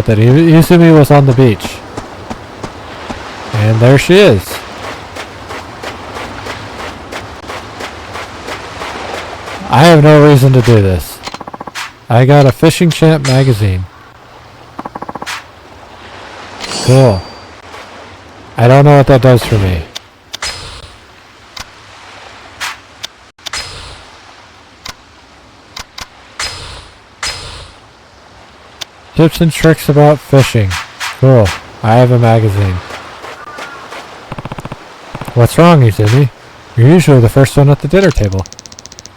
that Izumi was on the beach. And there she is. I have no reason to do this. I got a Fishing Champ magazine. Cool. I don't know what that does for me. Tips and tricks about fishing. Cool. I have a magazine. What's wrong, Izumi? You're usually the first one at the dinner table.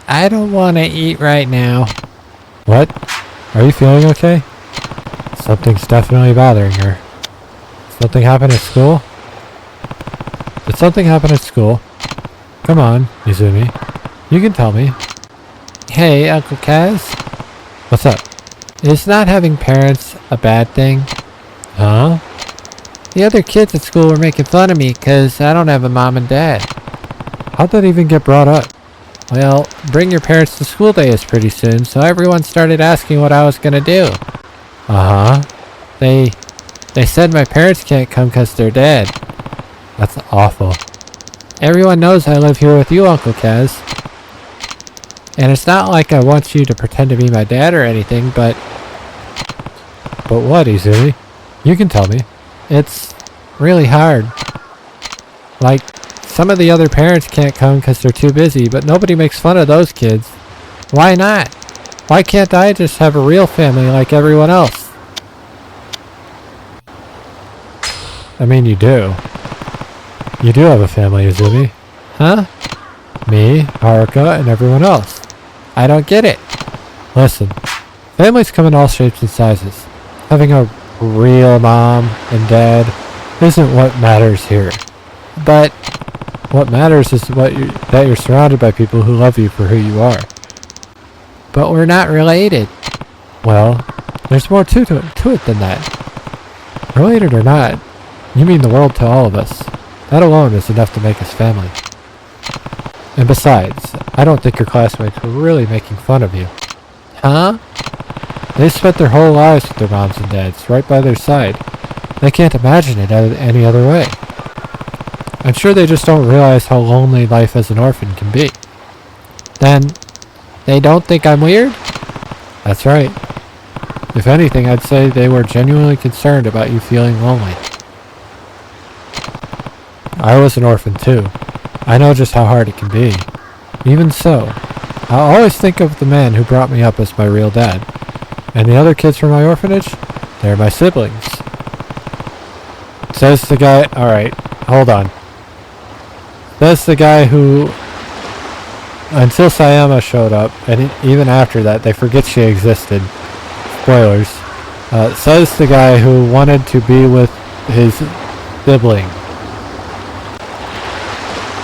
I don't want to eat right now. What? Are you feeling okay? Something's definitely bothering her. Something happened at school? Did something happen at school? Come on, Izumi. You can tell me. Hey, Uncle Kaz. What's up? Is not having parents a bad thing? Huh? The other kids at school were making fun of me because I don't have a mom and dad. How'd that even get brought up? Well, bring your parents to school day is pretty soon, so everyone started asking what I was gonna do. Uh-huh. They said my parents can't come because they're dead. That's awful. Everyone knows I live here with you, Uncle Kaz. And it's not like I want you to pretend to be my dad or anything, but... But what, Izumi? You can tell me. It's really hard. Like, some of the other parents can't come because they're too busy, but nobody makes fun of those kids. Why not? Why can't I just have a real family like everyone else? I mean, you do. You do have a family, Izumi. Huh? Me, Haruka, and everyone else. I don't get it. Listen, families come in all shapes and sizes. Having a real mom and dad isn't what matters here. But what matters is that you're surrounded by people who love you for who you are. But we're not related. Well, there's more to it than that. Related or not, you mean the world to all of us. That alone is enough to make us family. And besides, I don't think your classmates were really making fun of you. Huh? They spent their whole lives with their moms and dads, right by their side. They can't imagine it any other way. I'm sure they just don't realize how lonely life as an orphan can be. Then, they don't think I'm weird? That's right. If anything, I'd say they were genuinely concerned about you feeling lonely. I was an orphan too. I know just how hard it can be. Even so, I always think of the man who brought me up as my real dad. And the other kids from my orphanage? They're my siblings. Says the guy... Alright, hold on. Says the guy who... Until Sayama showed up, and even after that, they forget she existed. Spoilers. Says the guy who wanted to be with his sibling.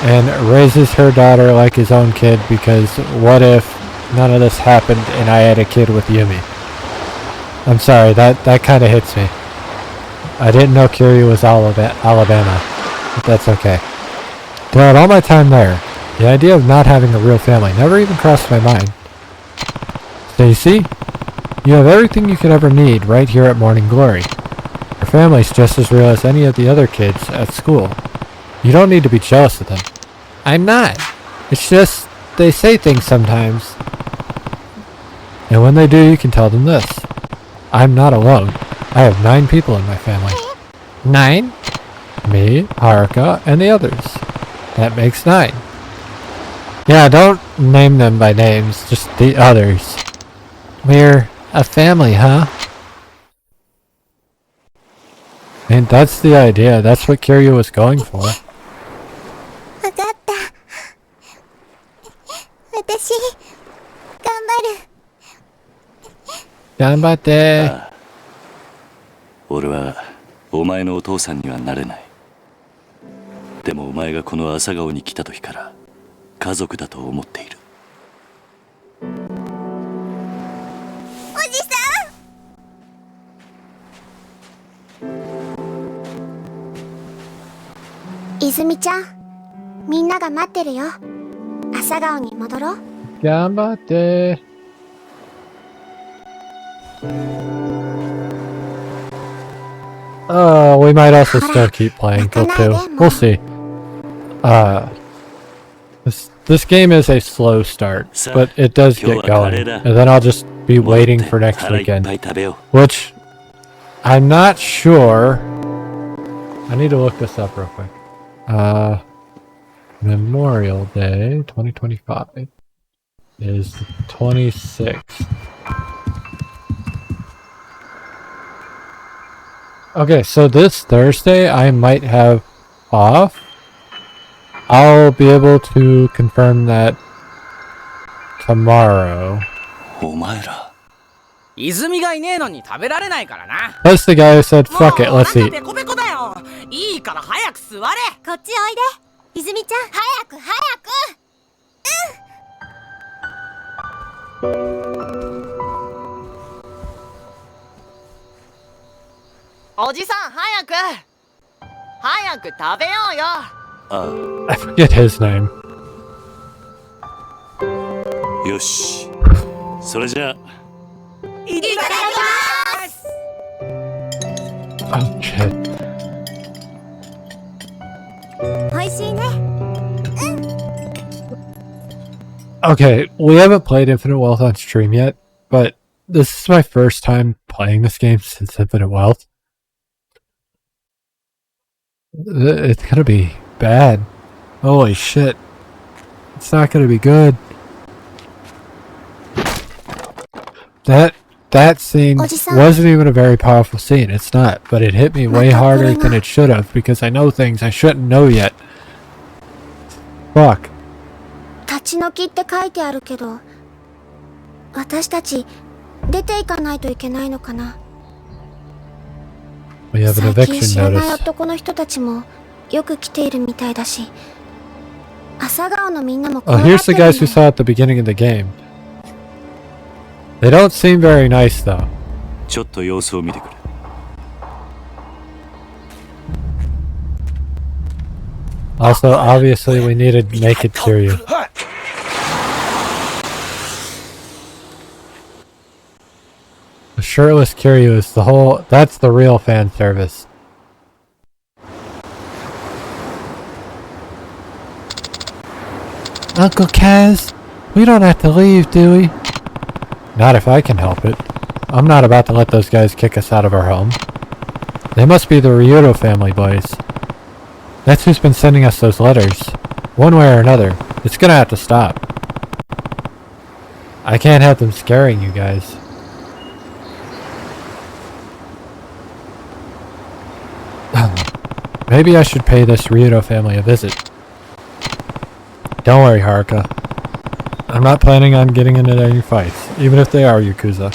And raises her daughter like his own kid because what if none of this happened and I had a kid with Yumi? I'm sorry, that kind of hits me. I didn't know Kiryu was Alabama, but that's okay. Throughout all my time there, the idea of not having a real family never even crossed my mind. So you see, you have everything you could ever need right here at Morning Glory. Your family's just as real as any of the other kids at school. You don't need to be jealous of them. I'm not. It's just, they say things sometimes. And when they do, you can tell them this. I'm not alone. I have 9 people in my family. 9? Me, Haruka, and the others. That makes 9. Yeah, don't name them by names, just the others. We're a family, huh? And that's the idea. That's what Kiryu was going for. Ganbatte. 俺はお前のお父さんにはなれない。でもお前がこの朝顔に来た時から家族だと思っている。おじさん。泉ちゃん、みんなが待ってるよ。朝顔に戻ろう。Ganbatte. We might also still keep playing till 2. We'll see. This game is a slow start, but it does get going. And then I'll just be waiting for next weekend. Which, I'm not sure. I need to look this up real quick. Memorial Day 2025 is the 26th. Okay, so this Thursday I might have off. I'll be able to confirm that tomorrow. That's the guy who said, fuck it, let's eat. いいから早く座れ。こっちおいで。泉ちゃん、早く早く。おじさん、早く。早く食べようよ。I forget his name. よし。それじゃあ。いただきます。 Oh shit. おいしいね。Okay, we haven't played Infinite Wealth on stream yet, but this is my first time playing this game since Infinite Wealth. It's gonna be bad. Holy shit. It's not gonna be good. That scene wasn't even a very powerful scene. It's not, but it hit me way harder than it should have because I know things I shouldn't know yet. Fuck. 立ち退きって書いてあるけど、私たち出ていかないといけないのかな。We have an 最近 eviction 知らない notice. 男の人たちもよく来ているみたいだし、朝顔のみんなも怖 Oh, がっ here's て the る guys who の。 saw at the beginning of the game. They don't seem very nice though. ちょっと様子を見てくれ。Also, obviously, we needed naked Kiryu. The shirtless Kiryu is that's the real fan service. Uncle Kaz, we don't have to leave, do we? Not if I can help it. I'm not about to let those guys kick us out of our home. They must be the Ryudo family boys. That's who's been sending us those letters. One way or another, it's gonna have to stop. I can't have them scaring you guys. Maybe I should pay this Ryudo family a visit. Don't worry, Haruka. I'm not planning on getting into any fights, even if they are Yakuza.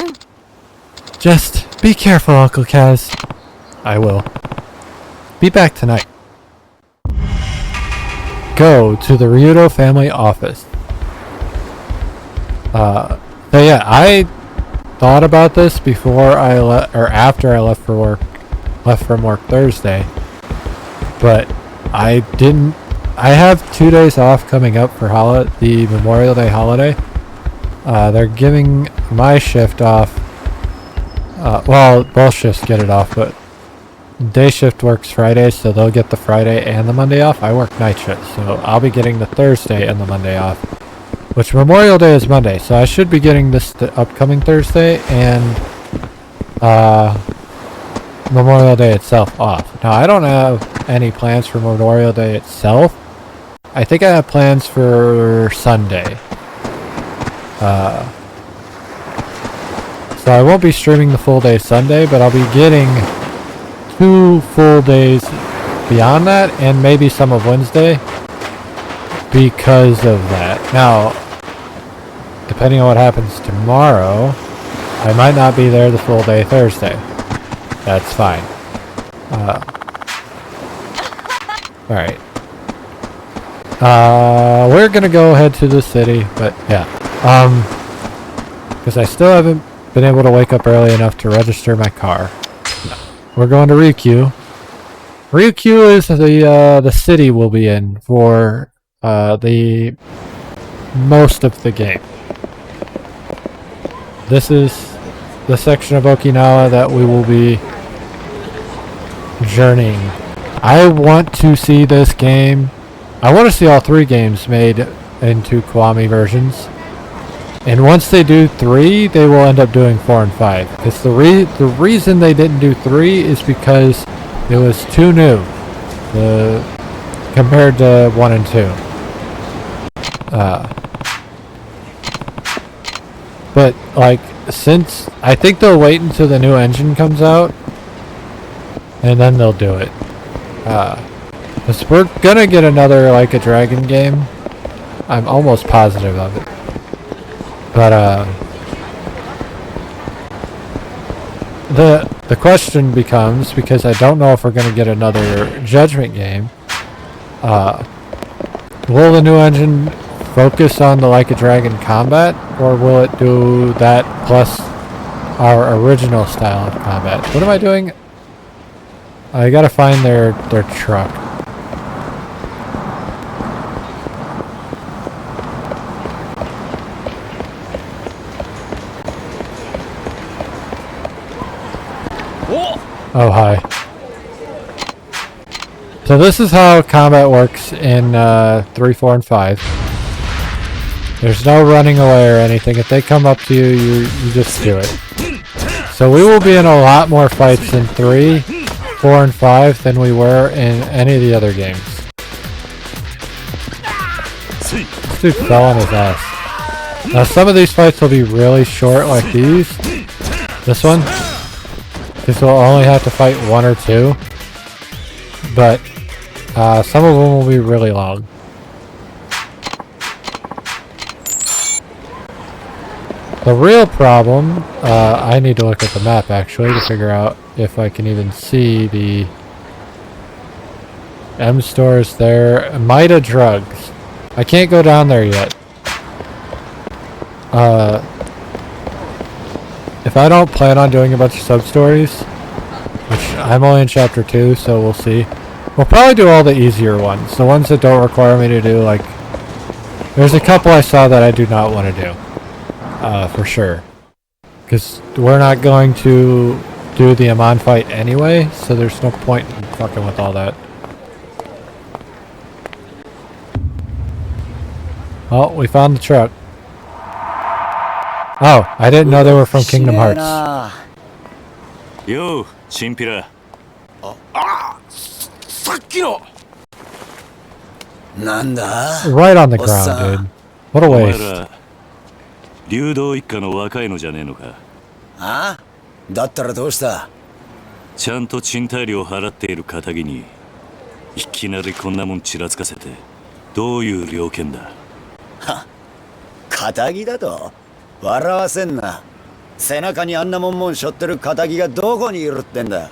Just be careful, Uncle Kaz. I will. Be back tonight. Go to the Ryudo family office. So yeah, I thought about this before I after I left from work Thursday, but I didn't. I have 2 days off coming up for the Memorial Day holiday. They're giving my shift off. Well, both shifts get it off, but day shift works Fridays, so they'll get the Friday and the Monday off. I work night shift, so I'll be getting the Thursday and the Monday off. Which Memorial Day is Monday, so I should be getting this upcoming Thursday and Memorial Day itself off. Now, I don't have any plans for Memorial Day itself. I think I have plans for Sunday. So I won't be streaming the full day Sunday, but I'll be getting 2 full days beyond that, and maybe some of Wednesday because of that. Now, depending on what happens tomorrow, I might not be there the full day Thursday. That's fine. Alright. We're gonna go ahead to the city, but yeah. Because I still haven't been able to wake up early enough to register my car. We're going to Ryukyu. Ryukyu is the city we'll be in for the most of the game. This is the section of Okinawa that we will be journeying. I want to see this game. I want to see all 3 games made into Kiwami versions. And once they do 3, they will end up doing 4 and 5. Because the reason they didn't do 3 is because it was too new. Compared to 1 and 2. But like, since I think they'll wait until the new engine comes out, and then they'll do it. Cause we're gonna get another Like a Dragon game. I'm almost positive of it. But the question becomes, because I don't know if we're gonna get another Judgment game. Will the new engine focus on the Like a Dragon combat, or will it do that plus our original style of combat? What am I doing? I gotta find their truck. Oh, hi. So this is how combat works in 3, 4, and 5. There's no running away or anything. If they come up to you, you just do it. So we will be in a lot more fights in 3, 4, and 5 than we were in any of the other games. This dude fell on his ass. Now some of these fights will be really short like these. This one. Because we'll only have to fight 1 or 2. But some of them will be really long. The real problem, I need to look at the map actually to figure out if I can even see the M stores there. Mida Drugs. I can't go down there yet. If I don't plan on doing a bunch of sub-stories, which I'm only in chapter 2, so we'll see. We'll probably do all the easier ones. The ones that don't require me to do, like... There's a couple I saw that I do not want to do. For sure. Because we're not going to do the Amon fight anyway, so there's no point in fucking with all that. Oh, we found the truck. Oh, I didn't know they were from Kingdom Hearts. Yo, チンピラ。さっきのなんだ Right on the ground, dude. What a お前 waste. ら流動一家の若いのじゃねえのか。あだったらどうした？ちゃんと賃貸料払っている堅気にいきなりこんなもんちらつかせてどういう了見だ。は堅気だと笑わせんな。背中にあんなもん背負ってる堅気がどこにいるってんだ。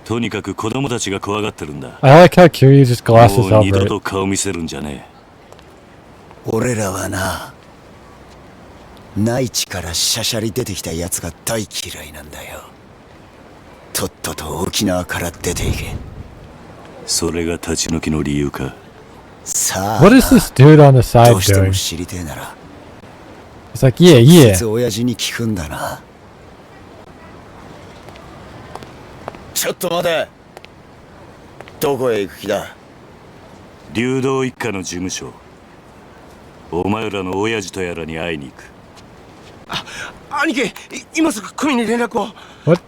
とにかく子供たちが怖がってるんだ。 I like how Kiryu just glosses もう二度 over と it. 顔見せるんじゃね俺らはな、内地からシャシャリ出てきたやつが大嫌いなんだよ。とっとと沖縄から出ていけ。え。それが立ち退きの理由か。さあ What is this dude on the ど side うして doing? も知りてえなら It's like, yeah, 直 yeah. 接親父に聞くんだな。ちょっと待て。どこへ行く気だ？流動一家の事務所。お前らの親父とやらに会いに行く。兄貴、今すぐ組に連絡を。 What?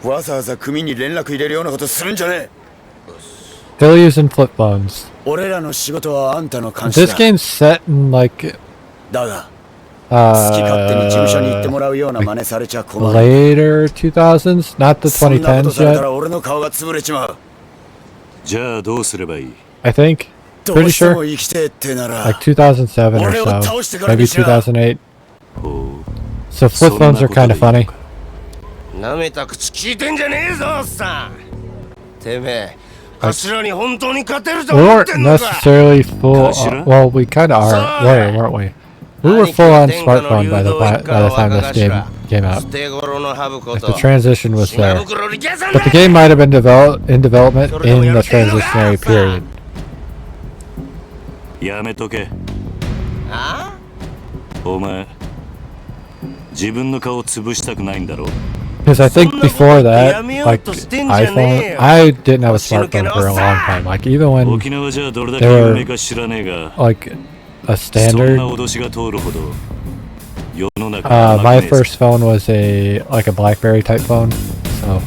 わざわざ組に連絡入れるようなことするんじゃねえ。 Phillies and flip phones. 俺らの仕事はあんたの監視 This だ。 game's set in like だが、好き勝手に事務所に行って uh もらうような真似されちゃ困る。 later 2000s, not the そんなこと 2010s された yet. ら俺の顔が潰れちまう。じゃあどうすればいい？ I think. ど Pretty うしても sure. 生きてえってなら、 Like 2007 or 俺を so. 倒してから Maybe にしな。 2008. ほう。 So flip phones are kind of funny. なめた口聞いてんじゃねえぞ、おっさん。てめえ、頭に本当に勝てると We 思っ weren't てんのか。 necessarily full. Kashira? Well, we kind of weren't we? We were full on smartphone by the time this game came out. 捨て頃のハブこ Like と the transition was 島 there. 袋に消さん But the game might have been in development in the transitionary period. やめとけ。あお前自分の顔潰したくないんだろ。Because I think before that, そんなことやめよう like としてんじゃねえ iPhone, よ。 I didn't have a smartphone for a long time. Like even when 沖縄じゃどれだけ They were- 有名か知らねえが like a そん standard. な脅しが通るほど世の中 My first phone was like a BlackBerry type phone, so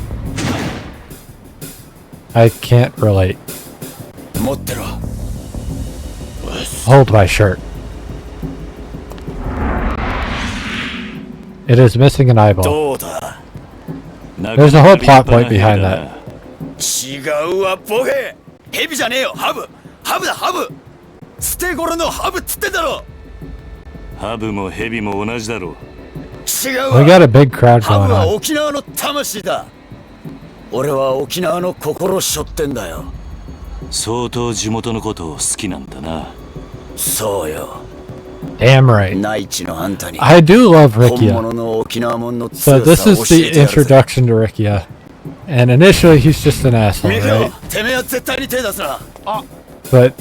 I can't relate. 持ってろ。 Hold my shirt. It is missing an eyeball. どうだ。 There's a whole plot point behind that. 違うわボケ。ヘビじゃねえよハブ。ハブだハブ。捨て頃のハブっつってんだろ。ハブもヘビも同じだろう。違う We わ。 got a big crowd ハ going ブは on. 沖縄の魂だ。俺は沖縄の心を背負ってんだよ。相当地元のことを好きなんだな。そうよ。 Damn right. 内地のあんたに I do love 本 Rikia. 物の沖縄もんの So 強 this さを is 教 the えてやるぜ。 introduction to Rikia. And initially he's just an asshole, ミケオ right? てめえは絶対に手出すな。 But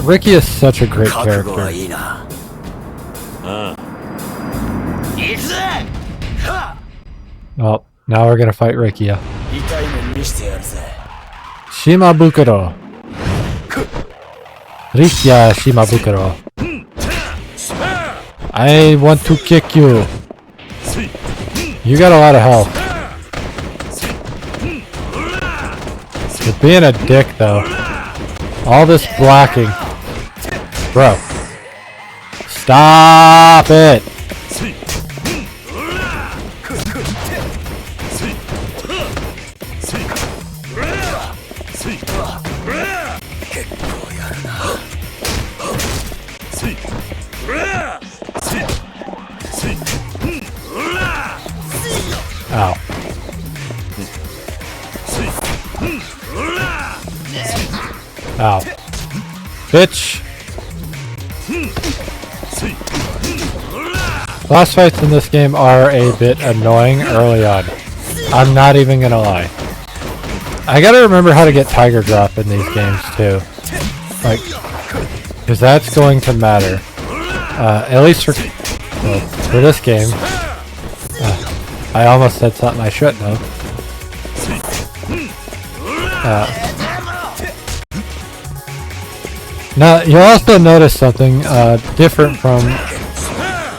Rikia is such a great 覚悟は character. いいな。ああ、行くぜ。は Well, now we're gonna fight Rikia. 痛い目見してやるぜ。 Shimabukuro. Rikia Shimabukuro. I want to kick you. You got a lot of health. You're being a dick though. All this blocking. Bro. Stop it. Ow. Ow. Bitch! Boss fights in this game are a bit annoying early on. I'm not even gonna lie. I gotta remember how to get Tiger Drop in these games too. Like, because that's going to matter. At least for this game. I almost said something I shouldn't have. Now, you'll also notice something different from,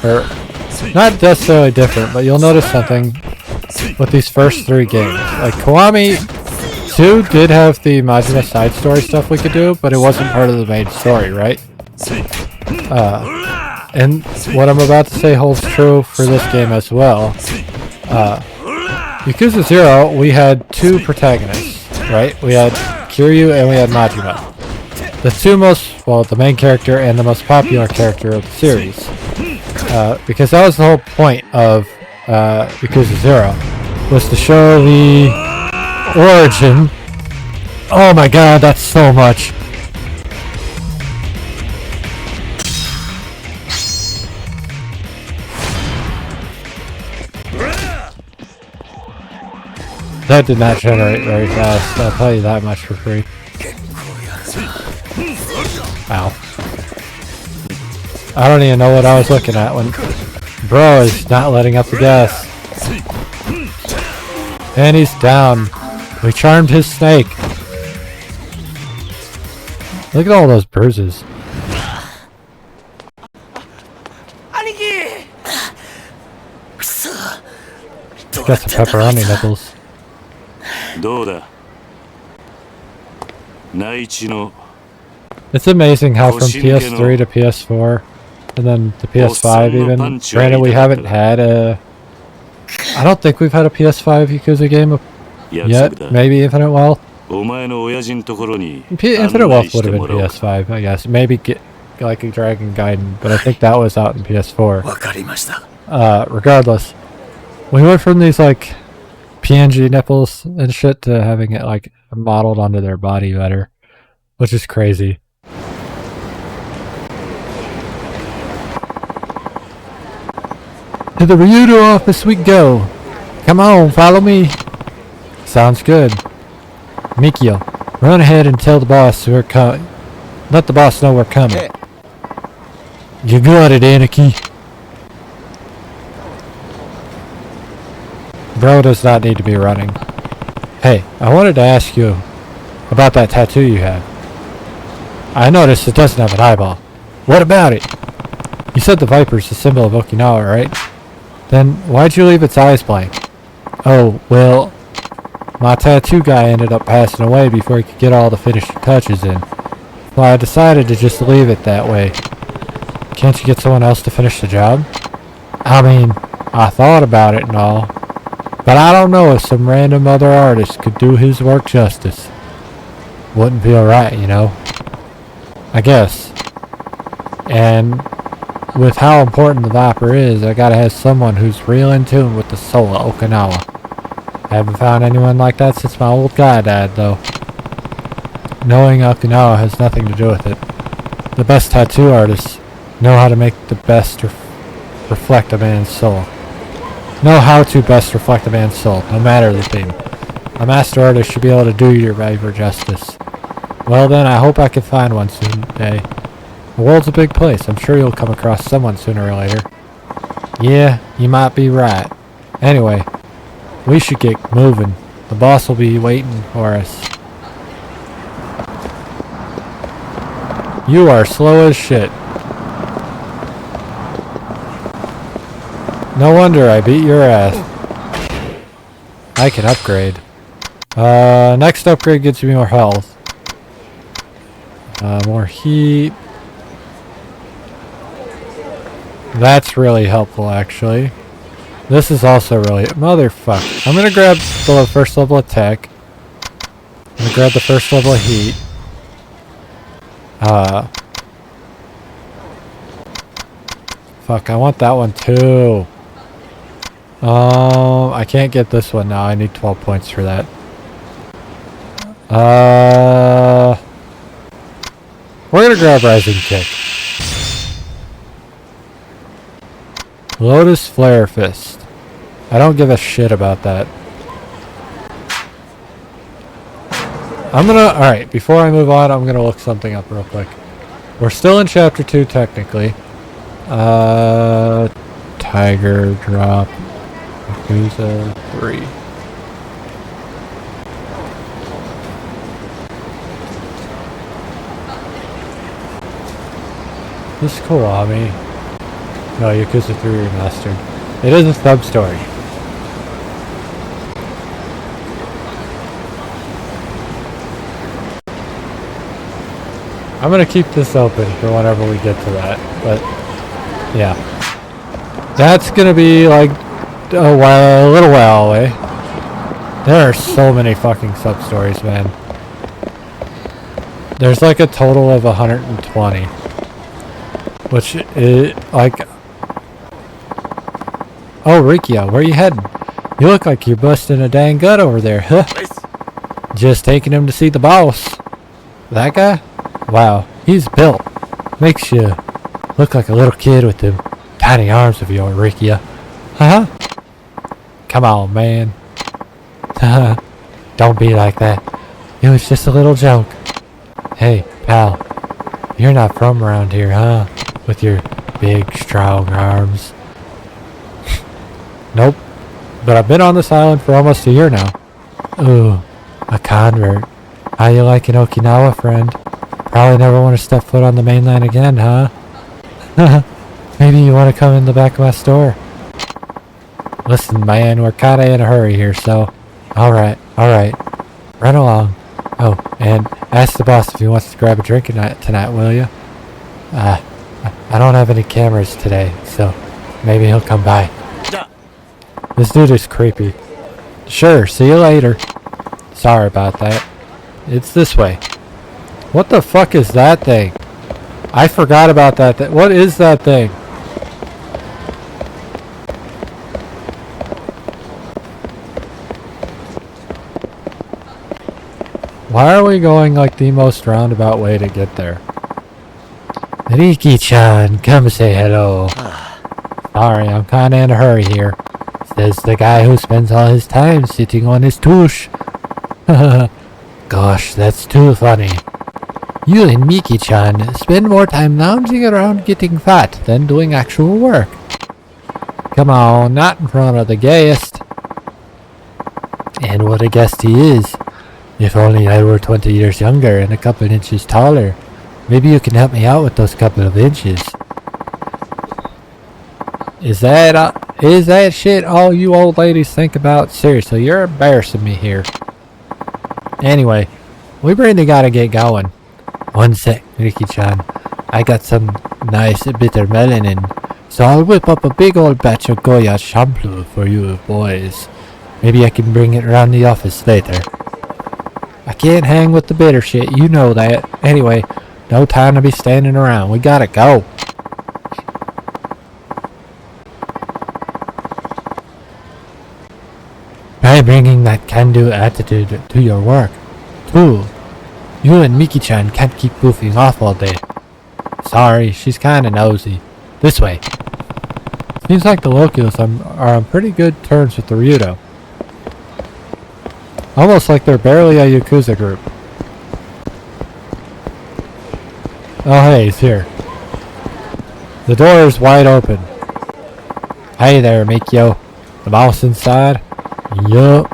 or not necessarily different, but you'll notice something with these first three games. Like, Kiwami 2 did have the Majima side story stuff we could do, but it wasn't part of the main story, right? And what I'm about to say holds true for this game as well. Yakuza 0, we had two protagonists, right? We had Kiryu and we had Majima. The two most, well, the main character and the most popular character of the series. Because that was the whole point of Yakuza 0, was to show the origin. Oh my god, that's so much. That did not generate very fast, I'll tell you that much for free. Ow. I don't even know what I was looking at when bro is not letting up the gas. And he's down. We charmed his snake. Look at all those bruises. Got some pepperoni nipples. どうだ。内地の It's amazing how from PS3 to PS4 and then to PS5 even. Granted, we haven't had a... I don't think we've had a PS5 Yakuza game yet. Maybe Infinite Wealth. お前の親父のところに Infinite Wealth would have been PS5, I guess. Maybe get like a Dragon Gaiden, but I think that was out in PS4. わかりました。 Regardless, we went from these like PNG nipples and shit to having it like modeled onto their body better, which is crazy. To the Ryudo office we go. Come on, follow me. Sounds good. Mikio, run ahead and tell the boss we're coming. Let the boss know we're coming. You got it, Aniki. Bro does not need to be running. Hey, I wanted to ask you about that tattoo you have. I noticed it doesn't have an eyeball. What about it? You said the viper's the symbol of Okinawa, right? Then why'd you leave its eyes blank? Oh, well, my tattoo guy ended up passing away before he could get all the finishing touches in. So I decided to just leave it that way. Can't you get someone else to finish the job? I mean, I thought about it and all, but I don't know if some random other artist could do his work justice. Wouldn't feel right, you know? I guess. And with how important the Viper is, I gotta have someone who's real in tune with the soul of Okinawa. I haven't found anyone like that since my old guy died, though. Knowing Okinawa has nothing to do with it. The best tattoo artists know how to make the best reflect a man's soul. Know how to best reflect a man's soul, no matter the theme. A master artist should be able to do your Viper justice. Well then, I hope I can find one soon, eh? The world's a big place. I'm sure you'll come across someone sooner or later. Yeah, you might be right. Anyway, we should get moving. The boss will be waiting for us. You are slow as shit. No wonder I beat your ass. I can upgrade. Next upgrade gets me more health. More heat. That's really helpful, actually. This is also really... Motherfucker. I'm gonna grab the first level attack. I'm gonna grab the first level of heat. Fuck, I want that one too. I can't get this one now. I need 12 points for that. We're gonna grab Rising Kick. Lotus Flare Fist. I don't give a shit about that. Alright, before I move on, I'm gonna look something up real quick. We're still in Chapter 2, technically. Tiger Drop. Yakuza 3. This is cool, Ami. No, Yakuza 3 Remastered. It is a sub-story. I'm gonna keep this open for whenever we get to that, but yeah. That's gonna be like a little while away. There are so many fucking sub-stories, man. There's like a total of 120. Which is like... Oh, Rikia, where you heading? You look like you're busting a dang gut over there, huh? Just taking him to see the boss. That guy? Wow, he's built. Makes you look like a little kid with them tiny arms of yours, Rikia. Huh? Come on, man. Don't be like that. It was just a little joke. Hey, pal. You're not from around here, huh? With your big, strong arms. Nope. But I've been on this island for almost a year now. Ooh, a convert. How you liking Okinawa, friend? Probably never want to step foot on the mainland again, huh? Maybe you want to come in the back of my store. Listen, man, we're kinda in a hurry here, so... Alright. Run along. Oh, and ask the boss if he wants to grab a drink tonight, will you? I don't have any cameras today, so maybe he'll come by. This dude is creepy. Sure, see you later. Sorry about that. It's this way. What the fuck is that thing? I forgot about that thing. What is that thing? Why are we going like the most roundabout way to get there? Riki-chan, come say hello. Sorry, I'm kinda in a hurry here. Says the guy who spends all his time sitting on his touche. Gosh, that's too funny. You and Miki-chan spend more time lounging around getting fat than doing actual work. Come on, not in front of the guest. never would have guessed he is. If only I were 20 years younger and a couple inches taller. Maybe you can help me out with those couple of inches. Is that shit all you old ladies think about? Seriously, you're embarrassing me here. Anyway, we really gotta get going. One sec, Ricky-chan. I got some nice bitter melanin, so I'll whip up a big old batch of Goya shampoo for you boys. Maybe I can bring it around the office later. I can't hang with the bitter shit, you know that. Anyway, no time to be standing around. We gotta go. By bringing that can-do attitude to your work, too, you and Miki-chan can't keep goofing off all day. Sorry, she's kinda nosy. This way. Seems like the locals are on pretty good terms with the Ryudo. Almost like they're barely a Yakuza group. Oh hey, he's here. The door is wide open. Hey there, Mikio. The boss inside? Yup.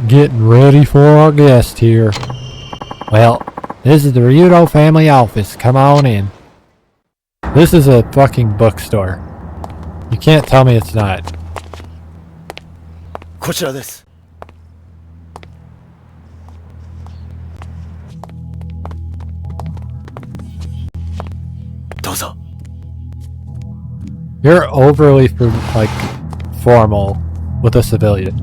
Getting ready for our guest here. Well, this is the Ryudo family office. Come on in. This is a fucking bookstore. You can't tell me it's not. こちらです。どうぞ。 You're overly formal with a civilian.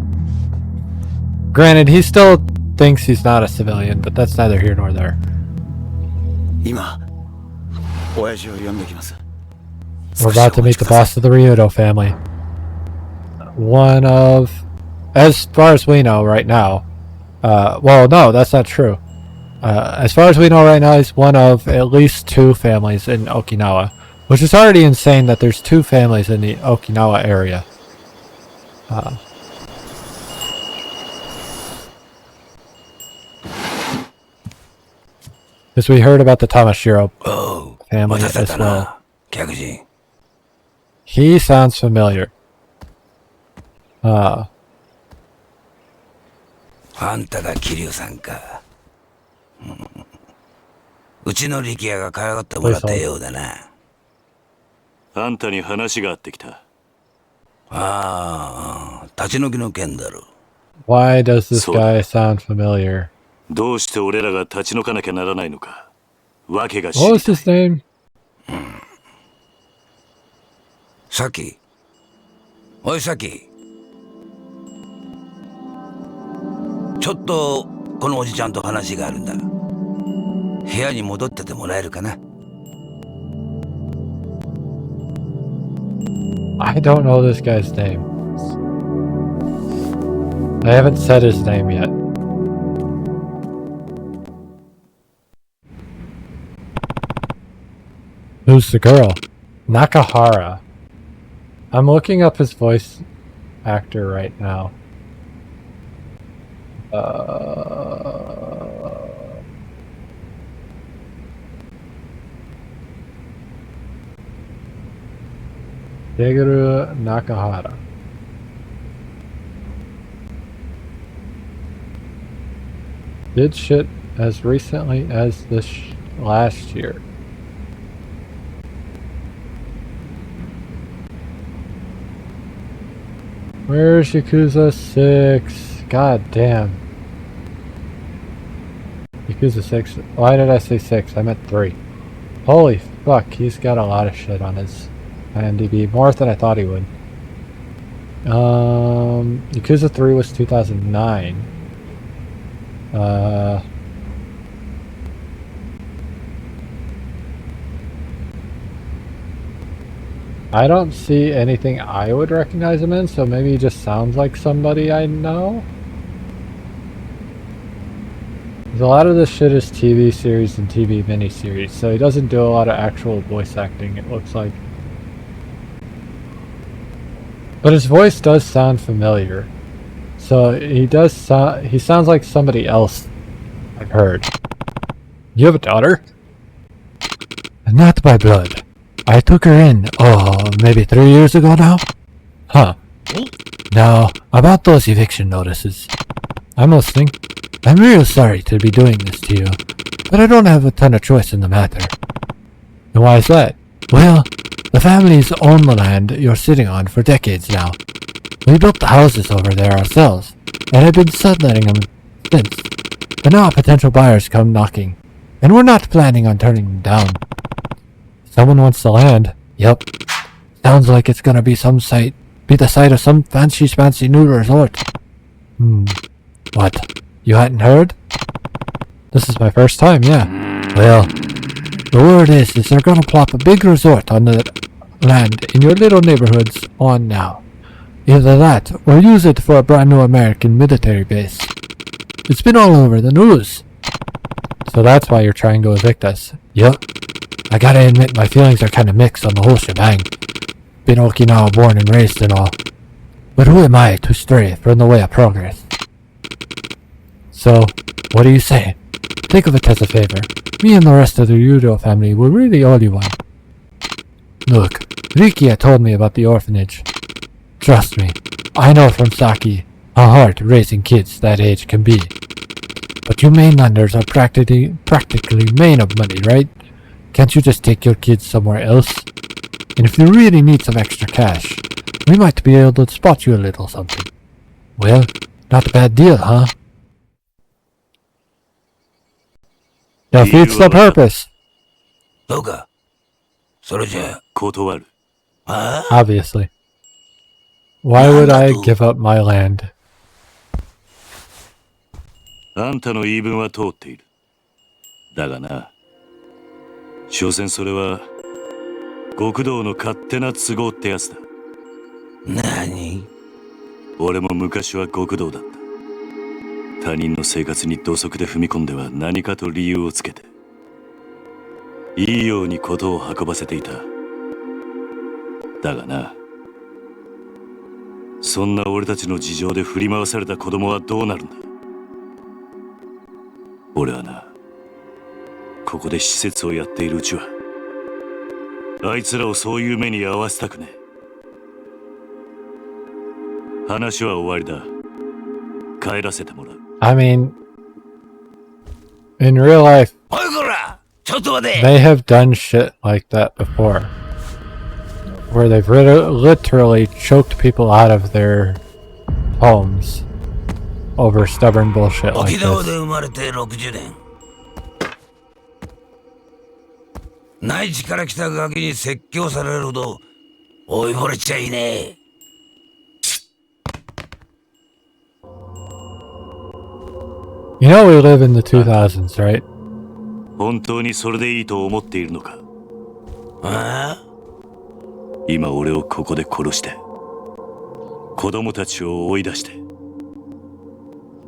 Granted, he still thinks he's not a civilian, but that's neither here nor there. 今、親父を呼んできます。 We're about to meet the boss of the Ryudo family. One of, as far as we know right now, well, no, that's not true. As far as we know right now, he's one of at least 2 families in Okinawa, which is already insane that there's 2 families in the Okinawa area. Because we heard about the Tamashiro family as well. He sounds familiar. あんたが桐生さんか。うちの力也が可愛がってもらったようだな。あんたに話があってきた。ああ、立ち退きの件だろ。Why does this guy sound familiar? どうして俺らが立ち退かなきゃならないのか。わけが知りたい。What was his name? さき。おいさき。ちょっとこのおじちゃんと話があるんだ。部屋に戻っててもらえるかな。I don't know this guy's name. I haven't said his name yet. Who's the girl? Nakahara. I'm looking up his voice actor right now. Deguru Nakahara. Did shit as recently as this last year. Where's Yakuza 6? God damn. Yakuza 6. Why did I say 6? I meant 3. Holy fuck, he's got a lot of shit on his IMDb. More than I thought he would. Yakuza 3 was 2009. I don't see anything I would recognize him in, so maybe he just sounds like somebody I know? 'Cause a lot of this shit is TV series and TV miniseries, so he doesn't do a lot of actual voice acting, it looks like. But his voice does sound familiar. So he sounds like somebody else I've heard. You have a daughter? Not by blood. I took her in, maybe 3 years ago now? Huh. No, about those eviction notices. I'm listening. I'm real sorry to be doing this to you, but I don't have a ton of choice in the matter. And why is that? Well, the families own the land you're sitting on for decades now. We built the houses over there ourselves, and have been subletting them since. But now potential buyers come knocking, and we're not planning on turning them down. Someone wants the land. Yep. Sounds like it's gonna be the site of some fancy new resort. What? You hadn't heard? This is my first time, yeah. Well, the word is they're gonna plop a big resort on the land in your little neighborhoods on now. Either that, or use it for a brand new American military base. It's been all over the news. So that's why you're trying to evict us. Yep. I gotta admit my feelings are kinda mixed on the whole shebang. Been Okinawa born and raised and all. But who am I to stray from the way of progress? So, what do you say? Think of it as a favor. Me and the rest of the Yudo family will really owe you one. Look, Rikia told me about the orphanage. Trust me, I know from Saki how hard raising kids that age can be. But you mainlanders are practically made of money, right? Can't you just take your kids somewhere else? And if you really need some extra cash, we might be able to spot you a little something. Well, not a bad deal, huh? Defeats the purpose. そうか。それじゃあ、断る。あ Obviously. Why would I give up my land? あんたの言い分は通っている。だがな、所詮それは極道の勝手な都合ってやつだ。何？俺も昔は極道だった。他人の生活に土足で踏み込んでは何かと理由をつけて、いいように事を運ばせていた。だがな、そんな俺たちの事情で振り回された子供はどうなるんだ。俺はな、ここで施設をやっているうちはあいつらをそういう目に遭わせたくねえ。話は終わりだ。帰らせてもらう。I mean, in real life, おいこら！ちょっと待て！ they have done shit like that before. Where they've literally choked people out of their homes over stubborn bullshit like 沖縄で this. 生まれて60年。内地から来たガキに説教されるほど追い惚れちゃいねえ。You know we live in the 2000s, right? 本当にそれでいいと思っているのか。ああ？今俺をここで殺して子供たちを追い出して、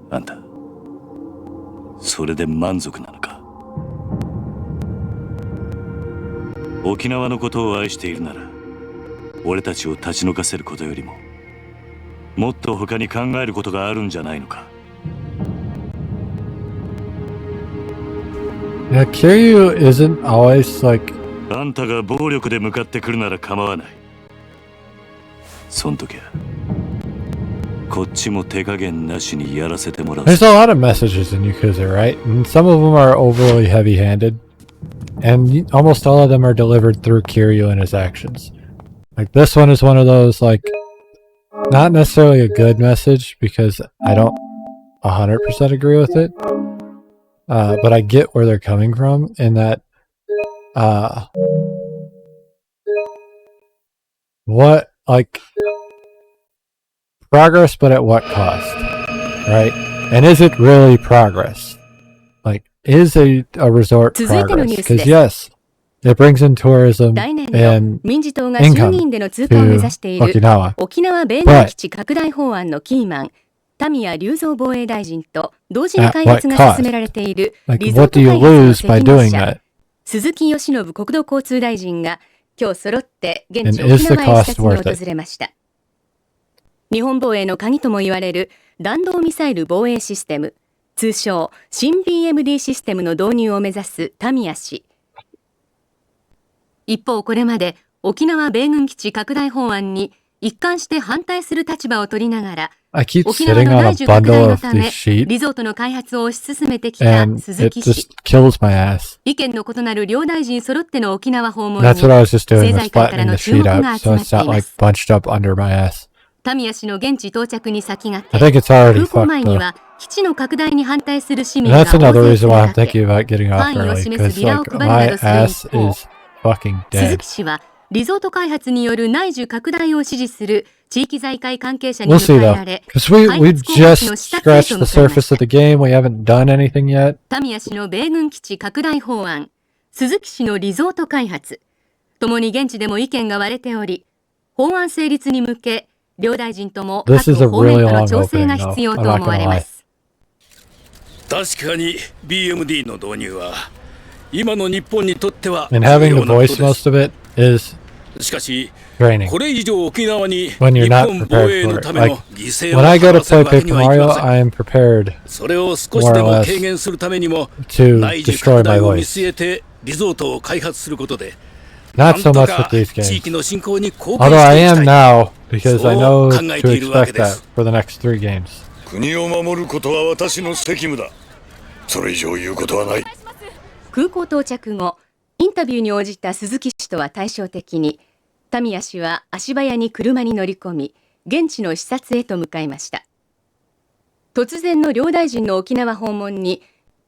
あんたそれで満足なのか。沖縄のことを愛しているなら俺たちを立ち退かせることよりももっと他に考えることがあるんじゃないのか。Yeah, Kiryu isn't always like... あんたが暴力で向かってくるなら構わない。そん時はこっちも手加減なしにやらせてもらう。 There's a lot of messages in Yakuza, right? And some of them are overly heavy-handed. And almost all of them are delivered through Kiryu and his actions. Like this one is one of those, like, not necessarily a good message because I don't 100% agree with it. But I get where they're coming from in that, what, like, progress, but at what cost, right? And is it really progress? Like, is a resort progress? Because yes, it brings in tourism and 民自党が衆議院での通過を目指している 沖縄米軍基地拡大法案のキーマン田宮隆三防衛大臣と同時に開発が進められているリゾート開発の責任者鈴木義信国土交通大臣が今日揃って現地沖縄へ視察に訪れました。日本防衛の鍵とも言われる弾道ミサイル防衛システム、通称新 BMD システムの導入を目指す田宮氏。一方、これまで沖縄米軍基地拡大法案に一貫して反対する立場を取りながら I keep 沖縄 sitting の on a 内需拡 bundle 大の of た these め、 sheets リゾートの開発を推し進めてきた and 鈴 it 木 just 氏。 kills my ass. 意見の異なる両大臣揃っての沖縄訪問 That's に what I was just doing, 政 was 財界から flattening の the 注 sheet 目 out が so 集まっ it's てい not ま like す。 bunched up under my ass. タミヤ氏の現地到着に先駆 I け、 think it's already 空港 fucked 前に though. は基地の拡大に反対する市民 And が that's 大 another 勢 reason 詰 why め I'm かけ、 thinking about getting off 範囲を early, 示す because ビラを like 配るな my どする ass 一方、 is fucking 鈴 dead. 木氏はリゾート開発による内需拡大を支持する地域財界関係者に We'll 迎 see えら though, れ、 because 開 we've 発候補地の just 視察へ scratched と the 向かいまし surface of た。 the game. We haven't done anything yet. タミヤ氏の米軍基地拡大法案、鈴木氏のリゾート開発、ともに現地でも意見が割れており、法案成立に向け、両大臣とも This 各 is a 方面 really との long 調整が opening 必 though. 要 I'm と not 思わ gonna れま lie. す。確かに BMD の導入は今の日本にとっては And 重 having 要 to なこ voice とで most す。 of it is しかし draining これ以上沖縄に when you're 日 not 本防衛 prepared の for た it. めの Like 犠牲を when I go 払 to わせ play るわけ Paper にはいき Mario, ません。 I am prepared それを少 more しで or も less 軽減するためにも to 内需 destroy 拡 my 大を見 voice. 据えてリゾートを開発することで Not so なん much と with か these 地 games. 域の振興に貢献 Although し I ていき am たい。 now because I know そう考え to ているわけ expect で that す。 for the next 3 games. 国を守ることは私の責務だ。それ以上言うことはない。空港到着後、インタビューに応じた鈴木氏とは対照的に、タミヤ氏は足早に車に乗り込み、現地の視察へと向かいました。突然の両大臣の沖縄訪問に、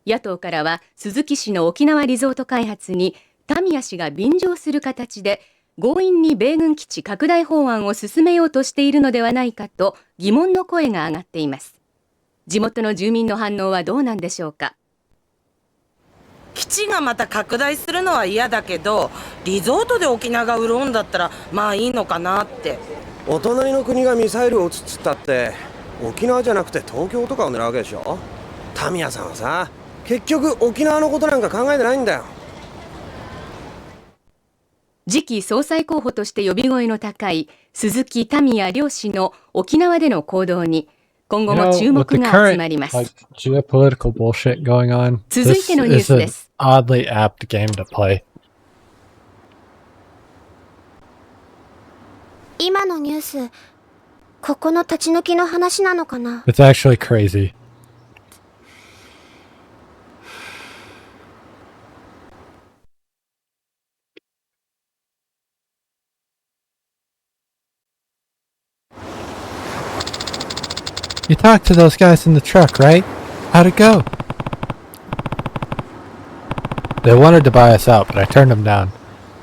野党からは鈴木氏の沖縄リゾート開発にタミヤ氏が便乗する形で強引に米軍基地拡大法案を進めようとしているのではないかと疑問の声が上がっています。地元の住民の反応はどうなんでしょうか。基地がまた拡大するのは嫌だけど、リゾートで沖縄が潤うんだったらまあいいのかなって。お隣の国がミサイルを撃つっつったって沖縄じゃなくて東京とかを狙うわけでしょ。タミヤさんはさ、結局沖縄のことなんか考えてないんだよ。次期総裁候補として呼び声の高い鈴木タミヤ両氏の沖縄での行動に今後 You も know, 注 with 目 the が集 current まります。 like geopolitical bullshit going on, 続い this てのニュー is ス an です。 oddly apt game to play. 今のニュース、ここの立ち退きの話なのかな。 It's actually crazy. You talked to those guys in the truck, right? How'd it go? They wanted to buy us out, but I turned them down.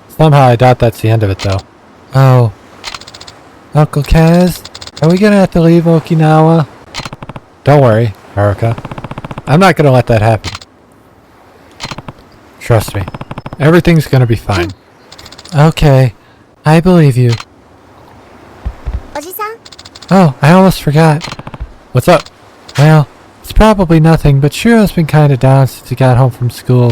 Somehow I doubt that's the end of it, though. Oh. Uncle Kaz, are we gonna have to leave Okinawa? Don't worry, Haruka. I'm not gonna let that happen. Trust me. Everything's gonna be fine. Okay. I believe you. おじさん、 Oh, I almost forgot. What's up? Well, it's probably nothing, but Shiro's been kinda down since he got home from school.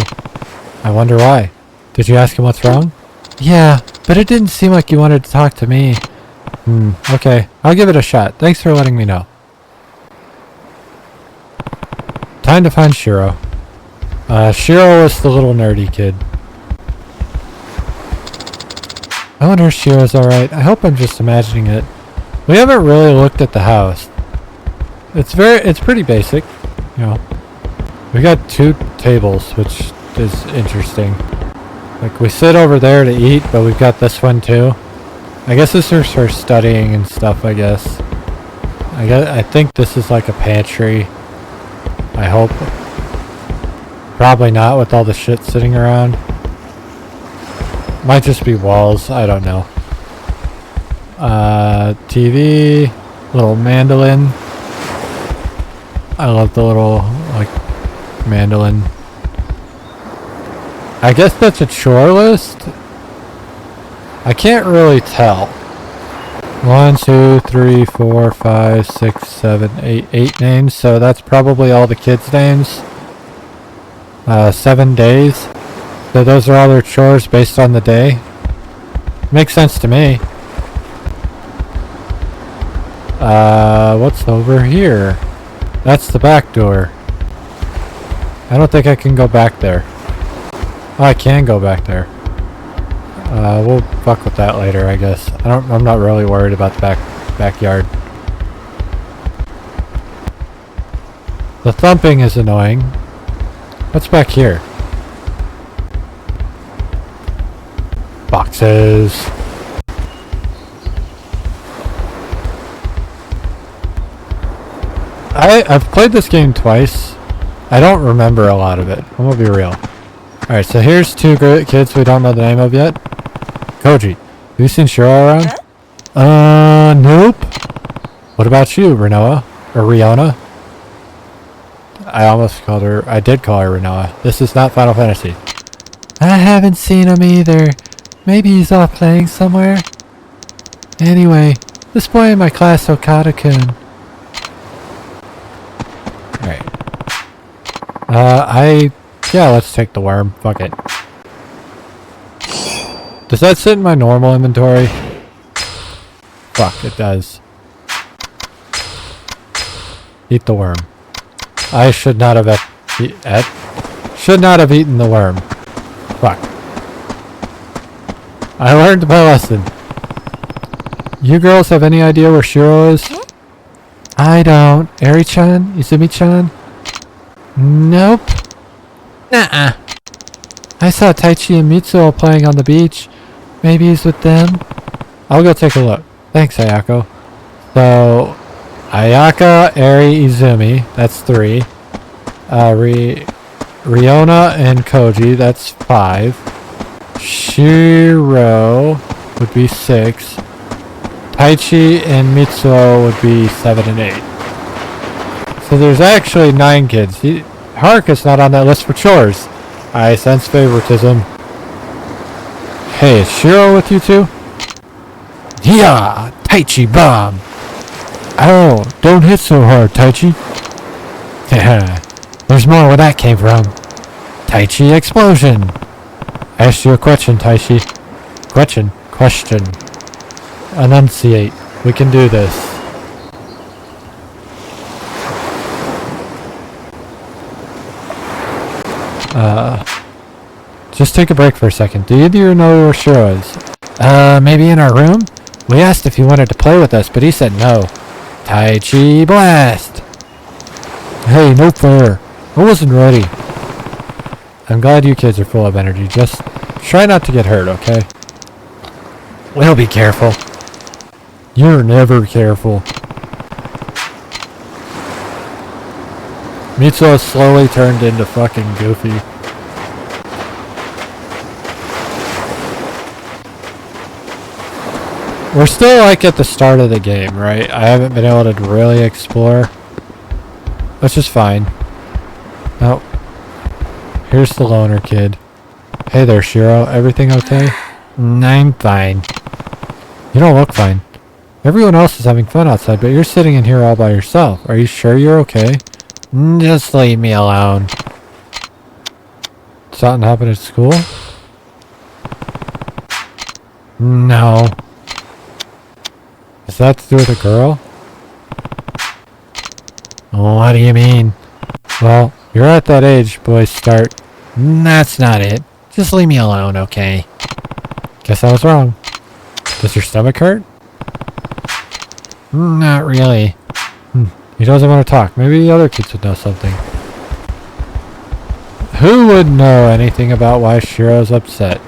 I wonder why. Did you ask him what's wrong? Yeah, but it didn't seem like you wanted to talk to me. Okay. I'll give it a shot. Thanks for letting me know. Time to find Shiro. Shiro was the little nerdy kid. I wonder if Shiro's alright. I hope I'm just imagining it. We haven't really looked at the house. It's pretty basic, you know. We got 2 tables, which is interesting. Like, we sit over there to eat, but we've got this one too. I guess this is for studying and stuff, I guess. I think this is like a pantry. I hope. Probably not with all the shit sitting around. Might just be walls, I don't know. TV, little mandolin. I love the little, like, mandolin. I guess that's a chore list? I can't really tell. 1, 2, 3, 4, 5, 6, 7, 8, 8 names, so that's probably all the kids' names. 7 days. So those are all their chores based on the day. Makes sense to me. What's over here? That's the back door. I don't think I can go back there. Oh, I can go back there. We'll fuck with that later, I guess. I'm not really worried about the backyard. The thumping is annoying. What's back here? Boxes. I've played this game twice. I don't remember a lot of it. I'm gonna be real. Alright, so here's two kids we don't know the name of yet. Koji, have you seen Shiro around? Nope. What about you, Renoa? Or Riona? I almost called her... I did call her Renoa. This is not Final Fantasy. I haven't seen him either. Maybe he's off playing somewhere. Anyway, this boy in my class, Okada-kun. Alright. Yeah, let's take the worm. Fuck it. Does that sit in my normal inventory? Fuck, it does. Eat the worm. I should not have should not have eaten the worm. Fuck. I learned my lesson. You girls have any idea where Shiro is? I don't. Eri-chan? Izumi-chan? Nope. Nuh-uh. I saw Taichi and Mitsuo playing on the beach. Maybe he's with them. I'll go take a look. Thanks, Ayako. So, Ayaka, Eri, Izumi. That's 3. Riona and Koji. That's 5. Shiro would be 6. Taichi and Mitsuo would be 7 and 8. So there's actually 9 kids. Haruka's not on that list for chores. I sense favoritism. Hey, is Shiro with you too? Yeah, Taichi bomb. Oh, don't hit so hard, Taichi. There's more where that came from. Taichi explosion. I asked you a question, Taichi. Question. Enunciate. We can do this. Just take a break for a second. Do either of you know where Shiro is? Maybe in our room? We asked if he wanted to play with us, but he said no. Taichi blast! Hey, no fair. I wasn't ready. I'm glad you kids are full of energy. Just try not to get hurt, okay? We'll be careful. You're never careful. Mitsuo slowly turned into fucking Goofy. We're still like at the start of the game, right? I haven't been able to really explore. Which is fine. Oh. Here's the loner kid. Hey there, Shiro. Everything okay? I'm fine. You don't look fine. Everyone else is having fun outside, but you're sitting in here all by yourself. Are you sure you're okay? Just leave me alone. Something happened at school? No. Is that to do with a girl? What do you mean? Well, you're at that age boys start. That's not it. Just leave me alone, okay? Guess I was wrong. Does your stomach hurt? Not really. He doesn't want to talk. Maybe the other kids would know something. Who would know anything about why Shiro's upset?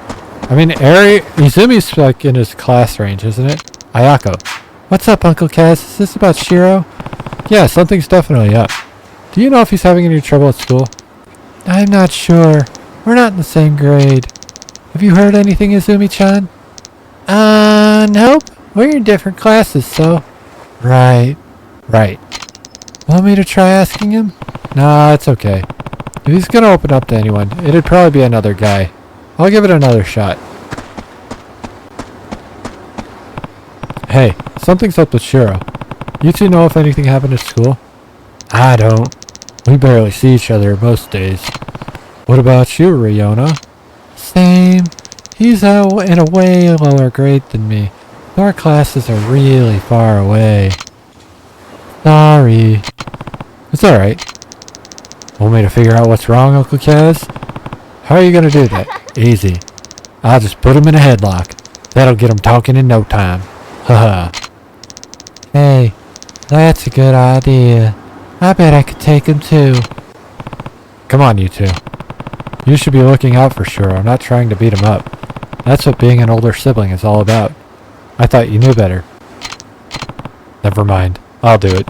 I mean, Izumi's like in his class range, isn't it? Ayako. What's up, Uncle Kaz? Is this about Shiro? Yeah, something's definitely up. Do you know if he's having any trouble at school? I'm not sure. We're not in the same grade. Have you heard anything, Izumi-chan? Nope. We're in different classes, so... Right. Want me to try asking him? Nah, it's okay. If he's gonna open up to anyone, it'd probably be another guy. I'll give it another shot. Hey, something's up with Shiro. You two know if anything happened at school? I don't. We barely see each other most days. What about you, Riona? Same. He's in a way lower grade than me. Our classes are really far away. Sorry. It's alright. Want me to figure out what's wrong, Uncle Kaz? How are you gonna do that? Easy. I'll just put him in a headlock. That'll get him talking in no time. Haha. Hey, that's a good idea. I bet I could take him too. Come on, you two. You should be looking out for Shuro, not trying to beat him up. That's what being an older sibling is all about. I thought you knew better. Never mind. I'll do it.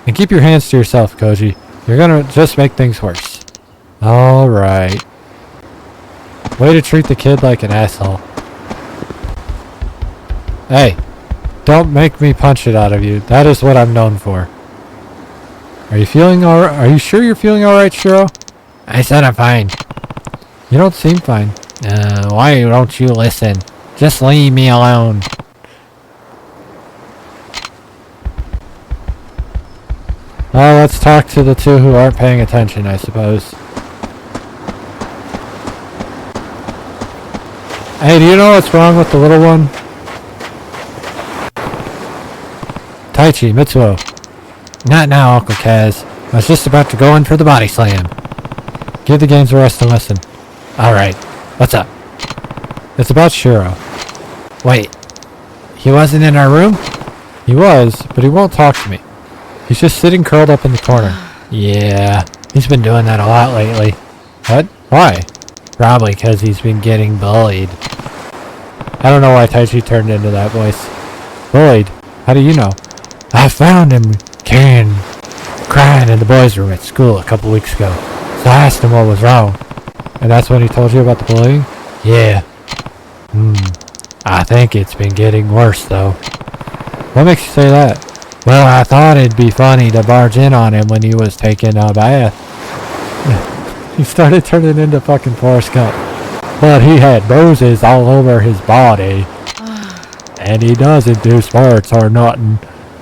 And keep your hands to yourself, Koji. You're gonna just make things worse. Alright. Way to treat the kid like an asshole. Hey, don't make me punch it out of you. That is what I'm known for. Are you feeling alright? Are you sure you're feeling alright, Shuro? I said I'm fine. You don't seem fine. Why don't you listen? Just leave me alone. Well, let's talk to the two who aren't paying attention, I suppose. Hey, do you know what's wrong with the little one? Taichi, Mitsuo. Not now, Uncle Kaz. I was just about to go in for the body slam. Give the games a rest and listen. Alright, what's up? It's about Shuro. Wait, he wasn't in our room? He was, but he won't talk to me. He's just sitting curled up in the corner. Yeah, he's been doing that a lot lately. What? Why? Probably because he's been getting bullied. I don't know why Taichi turned into that voice. Bullied? How do you know? I found him crying in the boys' room at school a couple weeks ago. So I asked him what was wrong. And that's when he told you about the bullying? Yeah. I think it's been getting worse though. What makes you say that? Well, I thought it'd be funny to barge in on him when he was taking a bath. He started turning into fucking Forrest Gump. But he had bruises all over his body. And he doesn't do sports or nothing.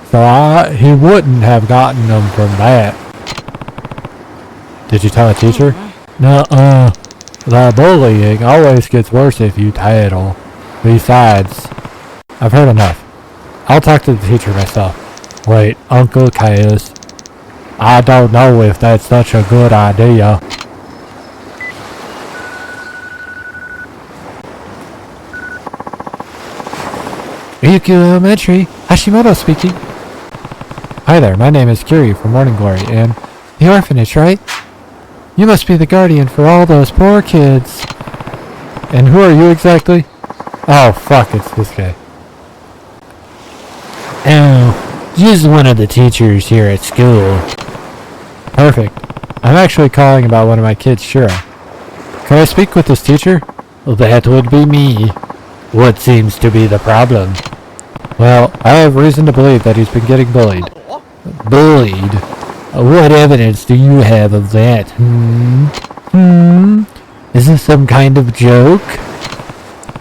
So he wouldn't have gotten them from that. Did you tell a teacher? Nuh-uh. The bullying always gets worse if you tattle. Besides, I've heard enough. I'll talk to the teacher myself. Wait, Uncle Kaz. I don't know if that's such a good idea. Ryukyu Elementary, Hashimoto speaking. Hi there, my name is Kiryu from Morning Glory, and the orphanage, right? You must be the guardian for all those poor kids. And who are you exactly? Oh, fuck, it's this guy. Oh, just one of the teachers here at school. Perfect. I'm actually calling about one of my kids, Shuro. Can I speak with this teacher? That would be me. What seems to be the problem? Well, I have reason to believe that he's been getting bullied. Bullied? What evidence do you have of that? Is this some kind of joke?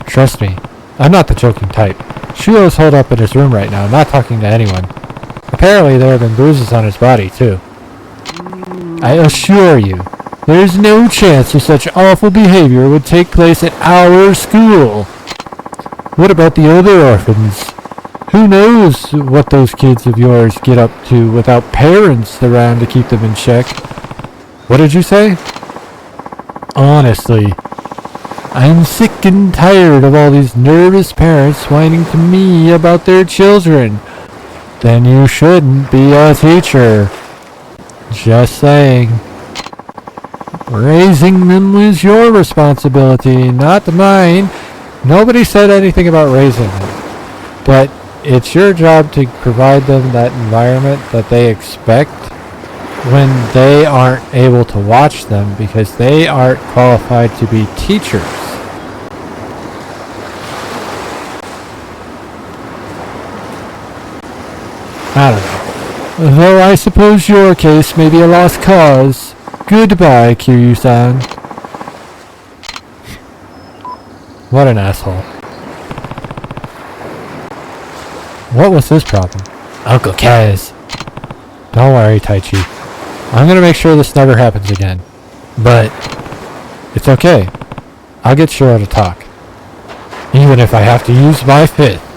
Trust me, I'm not the joking type. Shuro's holed up in his room right now, not talking to anyone. Apparently there have been bruises on his body, too. I assure you, there's no chance of such awful behavior would take place at our school. What about the other orphans? Who knows what those kids of yours get up to without parents around to keep them in check? What did you say? Honestly, I'm sick and tired of all these nervous parents whining to me about their children. Then you shouldn't be a teacher. Just saying. Raising them is your responsibility, not mine. Nobody said anything about raising them. But it's your job to provide them that environment that they expect when they aren't able to watch them because they aren't qualified to be teachers. I don't know. Though I suppose your case may be a lost cause. Goodbye, Kiryu-san. What an asshole. What was his problem? Uncle Kaz. Don't worry, Taichi. I'm gonna make sure this never happens again. But it's okay. I'll get Shuro to talk. Even if I have to use my fifth.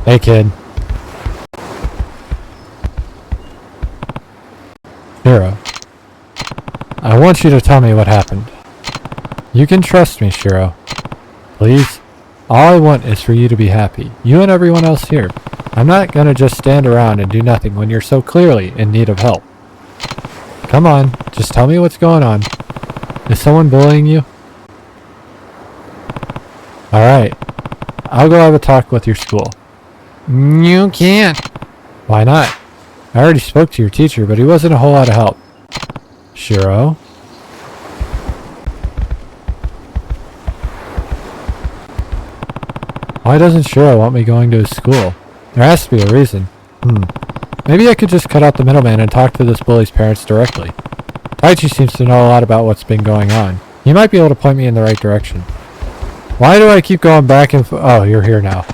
Hey, kid. Shuro. I want you to tell me what happened. You can trust me, Shuro. Please? All I want is for you to be happy. You and everyone else here. I'm not gonna just stand around and do nothing when you're so clearly in need of help. Come on, just tell me what's going on. Is someone bullying you? Alright. I'll go have a talk with your school. You can't. Why not? I already spoke to your teacher, but he wasn't a whole lot of help. Shiro? Why doesn't Shiro want me going to his school? There has to be a reason. Maybe I could just cut out the middleman and talk to this bully's parents directly. Taichi seems to know a lot about what's been going on. He might be able to point me in the right direction. Why do I keep going back and oh, you're here now.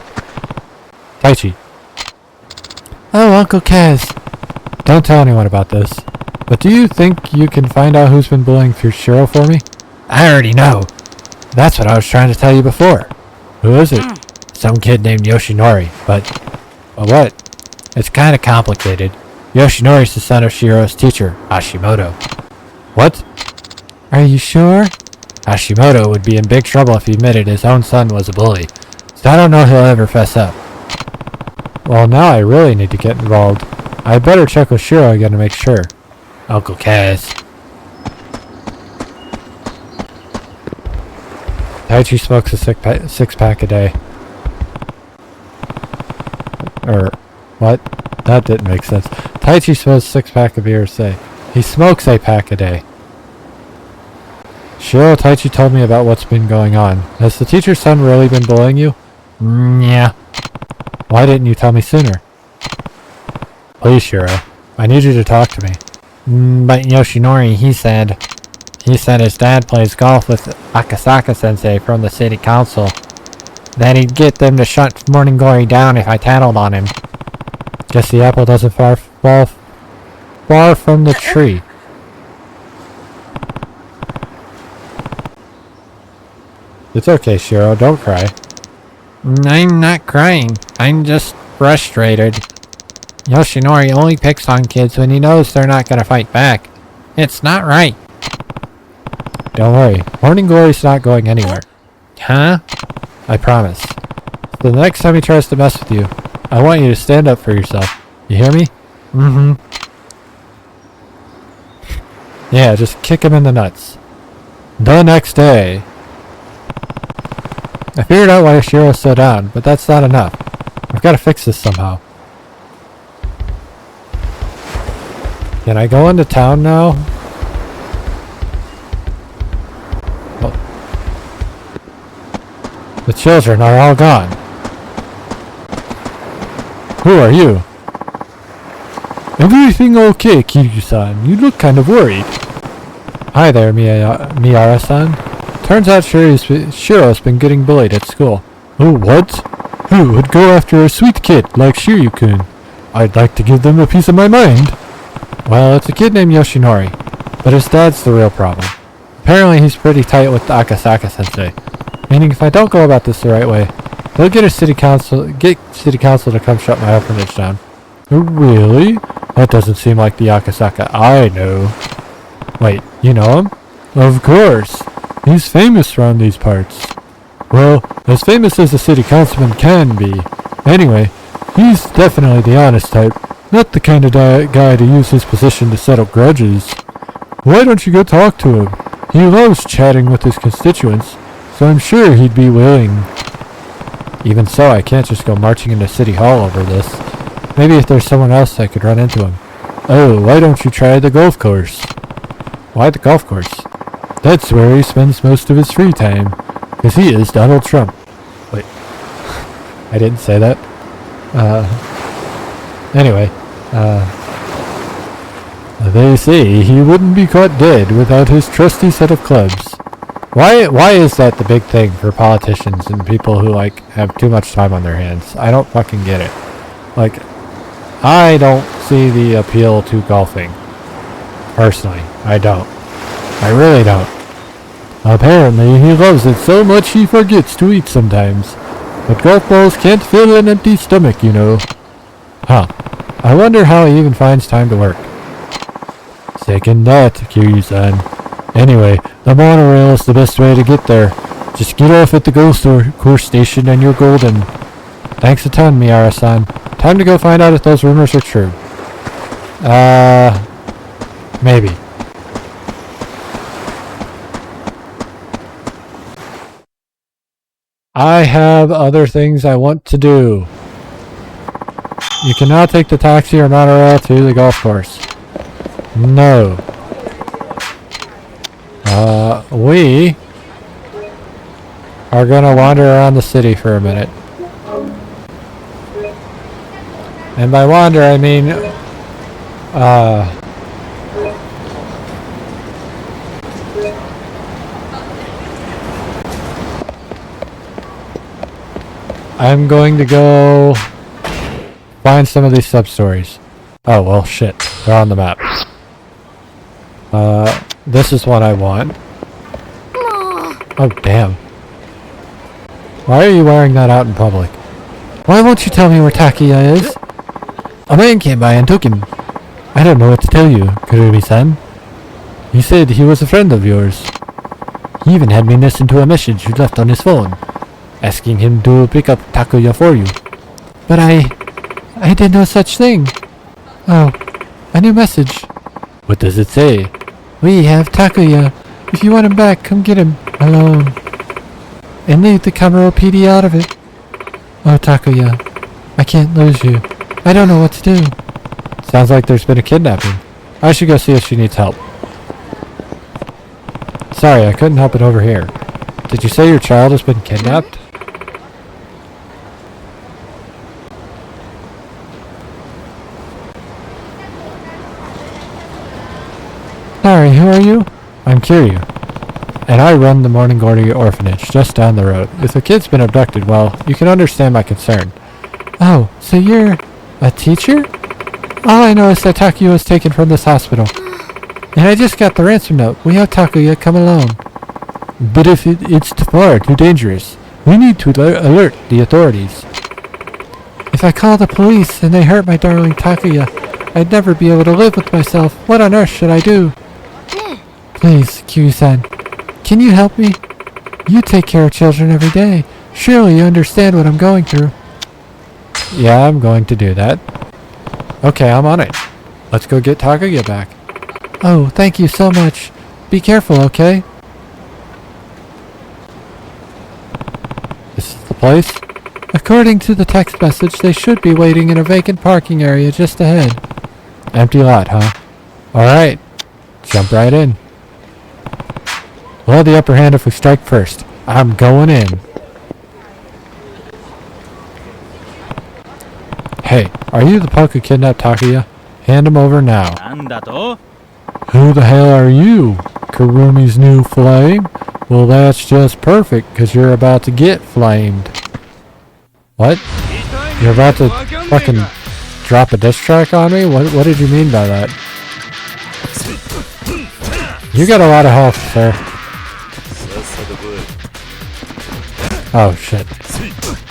Taichi. Oh, Uncle Kaz. Don't tell anyone about this. But do you think you can find out who's been bullying Shiro for me? I already know. That's what I was trying to tell you before. Who is it? Some kid named Yoshinori, but what? It's kind of complicated. Yoshinori's the son of Shiro's teacher, Hashimoto. What? Are you sure? Hashimoto would be in big trouble if he admitted his own son was a bully, so I don't know he'll ever fess up. Well, now I really need to get involved. I'd better check with Shiro again to make sure. Uncle Kaz. Taichi smokes a six-pack a day. What? That didn't make sense. Taichi smokes 6-pack of beer a day. He smokes a pack a day. Shiro, Taichi told me about what's been going on. Has the teacher's son really been bullying you? Yeah. Why didn't you tell me sooner? Please, Shiro. I need you to talk to me. But Yoshinori, he said his dad plays golf with Akasaka-sensei from the city council. That he'd get them to shut Morning Glory down if I tattled on him. Guess the apple doesn't fall far from the tree. It's okay, Shiro. Don't cry. I'm not crying. I'm just frustrated. Yoshinori only picks on kids when he knows they're not gonna fight back. It's not right. Don't worry. Morning Glory's not going anywhere. Huh? I promise. The next time he tries to mess with you, I want you to stand up for yourself. You hear me? Yeah, just kick him in the nuts. The next day. I figured out why Shiro's so down, but that's not enough. I've got to fix this somehow. Can I go into town now? Oh. The children are all gone. Who are you? Everything okay, Kiryu-san? You look kind of worried. Hi there, Miara-san. Turns out Shiro's been getting bullied at school. Oh, what? Who would go after a sweet kid like Shiryu-kun? I'd like to give them a piece of my mind. Well, it's a kid named Yoshinori, but his dad's the real problem. Apparently he's pretty tight with the Akasaka-sensei, meaning if I don't go about this the right way, they'll get city council to come shut my orphanage down. Oh, really? That doesn't seem like the Akasaka I know. Wait, you know him? Of course. He's famous around these parts. Well, as famous as a city councilman can be. Anyway, he's definitely the honest type, not the kind of guy to use his position to settle grudges. Why don't you go talk to him? He loves chatting with his constituents, so I'm sure he'd be willing. Even so, I can't just go marching into City Hall over this. Maybe if there's someone else I could run into him. Oh, why don't you try the golf course? Why the golf course? That's where he spends most of his free time, because he is Donald Trump. Wait, I didn't say that. Anyway, they say he wouldn't be caught dead without his trusty set of clubs. Why is that the big thing for politicians and people who, like, have too much time on their hands? I don't fucking get it. Like, I don't see the appeal to golfing. Personally, I don't. I really don't. Apparently, he loves it so much he forgets to eat sometimes. But golf balls can't fill an empty stomach, you know. Huh. I wonder how he even finds time to work. Second that, Kiryu-san. Anyway, the monorail is the best way to get there. Just get off at the ghost course station and you're golden. Thanks a ton, Miara-san. Time to go find out if those rumors are true. Maybe. I have other things I want to do. You can now take the taxi or monorail to the golf course. No. We are gonna wander around the city for a minute. And by wander, I mean, I'm going to go find some of these sub-stories. Oh, well, shit. They're on the map. This is what I want. Oh, damn. Why are you wearing that out in public? Why won't you tell me where Takuya is? A man came by and took him. I don't know what to tell you, Kurumi-san. He said he was a friend of yours. He even had me listen to a message you left on his phone, asking him to pick up Takuya for you. But I did no such thing. Oh, a new message. What does it say? We have Takuya. If you want him back, come get him alone. And leave the Kamuro PD out of it. Oh, Takuya, I can't lose you. I don't know what to do. Sounds like there's been a kidnapping. I should go see if she needs help. Sorry, I couldn't help it over here. Did you say your child has been kidnapped? Sorry, who are you? I'm Kiryu, and I run the Morning Glory Orphanage just down the road. If the kid's been abducted, well, you can understand my concern. Oh, so you're a teacher? All I know is that Takuya was taken from this hospital. And I just got the ransom note. We have Takuya come alone. But if it's far too dangerous, we need to alert the authorities. If I call the police and they hurt my darling Takuya, I'd never be able to live with myself. What on earth should I do? Please, Kiryu-san, can you help me? You take care of children every day. Surely you understand what I'm going through. Yeah, I'm going to do that. Okay, I'm on it. Let's go get Takuya back. Oh, thank you so much. Be careful, okay? This is the place? According to the text message, they should be waiting in a vacant parking area just ahead. Empty lot, huh? Alright. Jump right in. We'll have the upper hand if we strike first. I'm going in. Hey, are you the punk who kidnapped Takuya? Hand him over now. Who the hell are you? Kurumi's new flame? Well, that's just perfect, because you're about to get flamed. What? You're about to fucking drop a diss track on me? What did you mean by that? You got a lot of health, sir. Oh shit.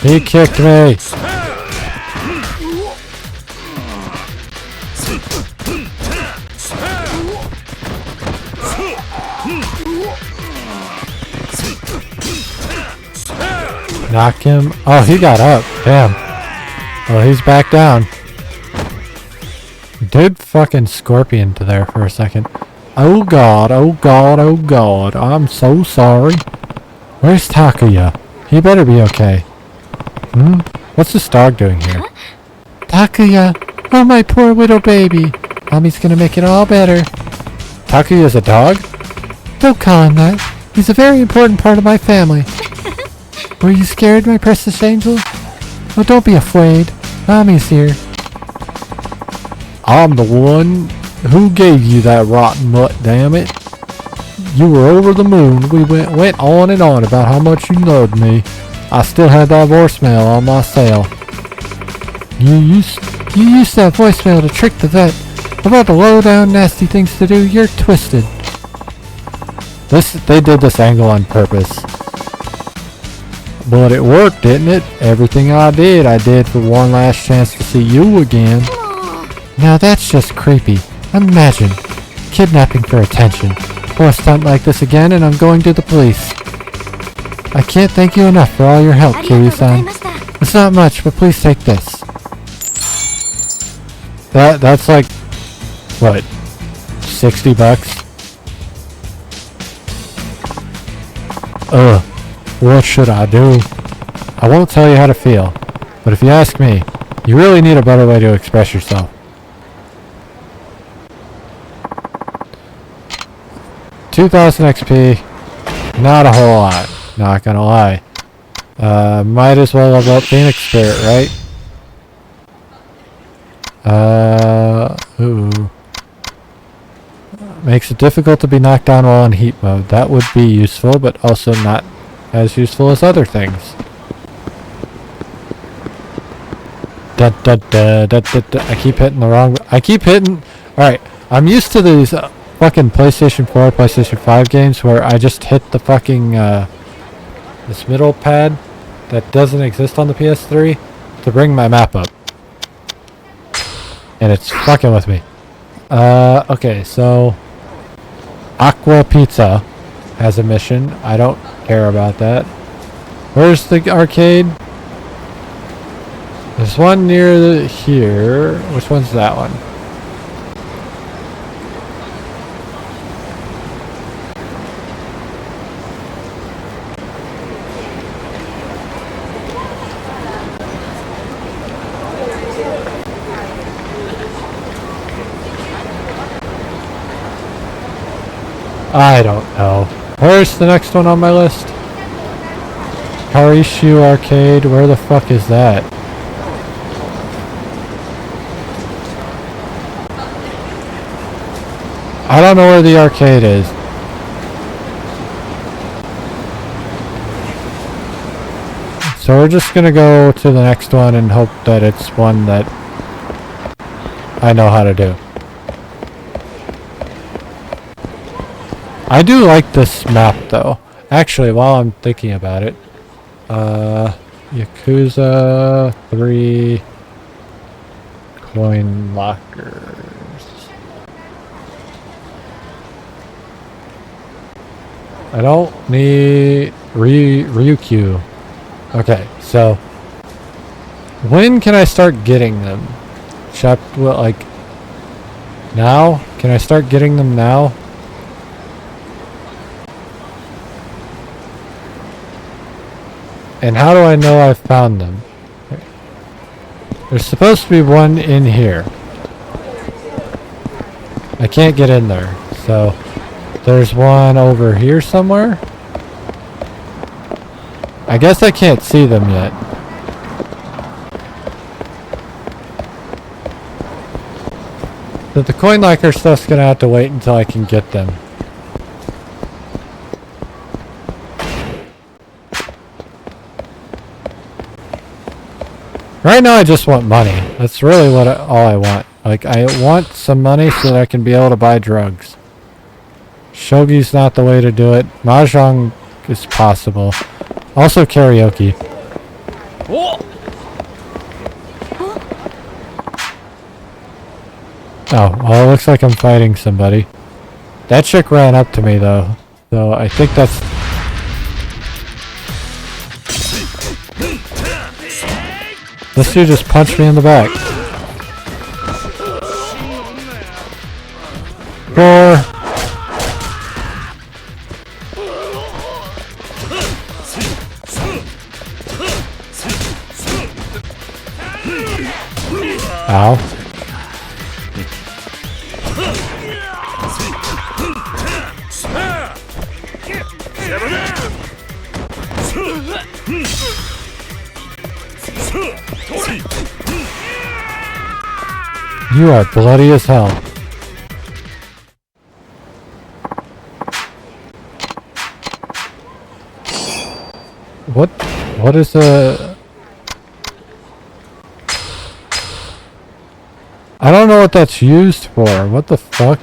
He kicked me! Knock him. Oh, he got up. Damn. Oh, he's back down. Did fucking scorpion to there for a second. Oh god, oh god, oh god. I'm so sorry. Where's Takuya? He better be okay. What's this dog doing here? Takuya! Oh, my poor little baby. Mommy's gonna make it all better. Takuya's a dog? Don't call him that. He's a very important part of my family. Were you scared, my precious angel? Oh, don't be afraid. Mommy's here. I'm the one who gave you that rotten mutt, damn it. You were over the moon. We went on and on about how much you loved me. I still had that voicemail on my cell. You used that voicemail to trick the vet about the low-down nasty things to do. You're twisted. They did this angle on purpose. But it worked, didn't it? Everything I did for one last chance to see you again. Now that's just creepy. Imagine. Kidnapping for attention. Or a stunt like this again and I'm going to the police. I can't thank you enough for all your help, Kiryu-san. It's not much, but please take this. That's like, what, 60 bucks? Ugh, what should I do? I won't tell you how to feel, but if you ask me, you really need a better way to express yourself. $2,000 XP, not a whole lot, not gonna lie. Might as well level up Phoenix Spirit, right? Ooh. Makes it difficult to be knocked down while in heat mode. That would be useful, but also not as useful as other things. I keep hitting the wrong... I keep hitting... Alright, I'm used to these fucking PlayStation 4, PlayStation 5 games where I just hit the fucking... this middle pad that doesn't exist on the PS3 to bring my map up. And it's fucking with me. Okay, so... Aqua Pizza has a mission. I don't care about that. Where's the arcade? There's one near here. Which one's that one? I don't know. Where's the next one on my list? Karishu Arcade. Where the fuck is that? I don't know where the arcade is. So we're just gonna go to the next one and hope that it's one that I know how to do. I do like this map though. Actually, while I'm thinking about it, Yakuza 3 coin lockers. I don't need Ryukyu. Okay, so when can I start getting them? What, like now? Can I start getting them now? And how do I know I've found them? There's supposed to be one in here. I can't get in there, so there's one over here somewhere. I guess I can't see them yet. But the coin locker stuff's gonna have to wait until I can get them. Right now I just want money. That's really what all I want. Like, I want some money so that I can be able to buy drugs. Shogi's not the way to do it. Mahjong is possible. Also karaoke. Oh, well, it looks like I'm fighting somebody. That chick ran up to me though. So I think that's... This dude just punched me in the back. Ow. You are bloody as hell. What is a... I don't know what that's used for. What the fuck?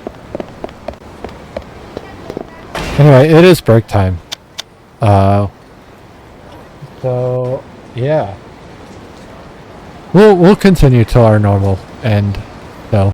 Anyway, it is break time. So yeah. We'll continue till our normal end. So